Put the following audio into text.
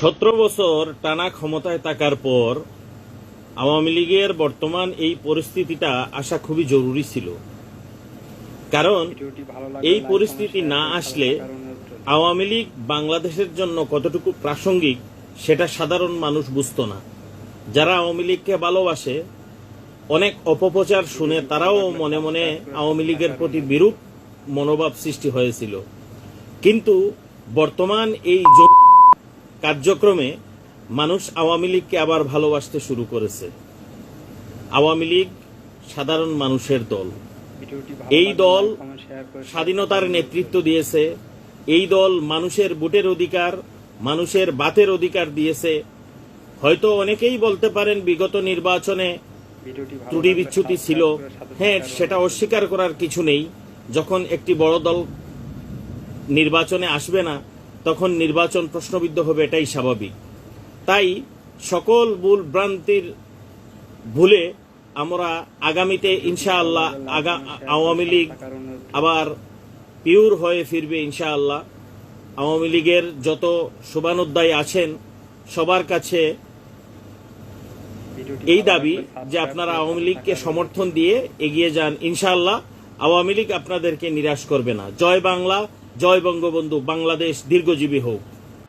17 বছর টানা ক্ষমতায় থাকার পর আওয়ামী লীগের বর্তমান এই পরিস্থিতিটা আসা খুবই জরুরি ছিল। কারণ এই পরিস্থিতি না আসলে আওয়ামী লীগ বাংলাদেশের জন্য কতটুকু প্রাসঙ্গিক সেটা সাধারণ মানুষ বুঝতো না। যারা আওয়ামী লীগকে ভালোবাসে অনেক অপপ্রচার শুনে তারাও মনে মনে আওয়ামী লীগের প্রতি বিরূপ মনোভাব সৃষ্টি হয়েছিল। কিন্তু বর্তমান এই কার্যক্রমে মানুষ আওয়ামী লীগকে আবার ভালোবাসতে শুরু করেছে। আওয়ামী লীগ সাধারণ মানুষের দল। এই দল স্বাধীনতার নেতৃত্ব দিয়েছে। এই দল মানুষের ভোটের অধিকার, মানুষের বাতের অধিকার দিয়েছে। হয়তো অনেকেই বলতে পারেন বিগত নির্বাচনে ত্রুটি বিচ্যুতি ছিল। হ্যাঁ, সেটা অস্বীকার করার কিছু নেই। যখন একটি বড় দল নির্বাচনে আসবে না তখন নির্বাচন প্রশ্নবিদ্ধ হবে, এটাই স্বাভাবিক। তাই সকল ভুল ভ্রান্তির ভুলে আমরা আগামীতে ইনশাআল্লাহ আওয়ামী লীগ আবার পিওর হয়ে ফিরবে ইনশাআল্লাহ। আওয়ামী লীগের যত শুভানুধ্যায়ী আছেন সবার কাছে এই দাবি যে আপনারা আওয়ামী লীগকে সমর্থন দিয়ে এগিয়ে যান। ইনশাআল্লাহ আওয়ামী লীগ আপনাদেরকে নিরাশ করবে না। জয় বাংলা, জয় বঙ্গবন্ধু, বাংলাদেশ দীর্ঘজীবী হোক।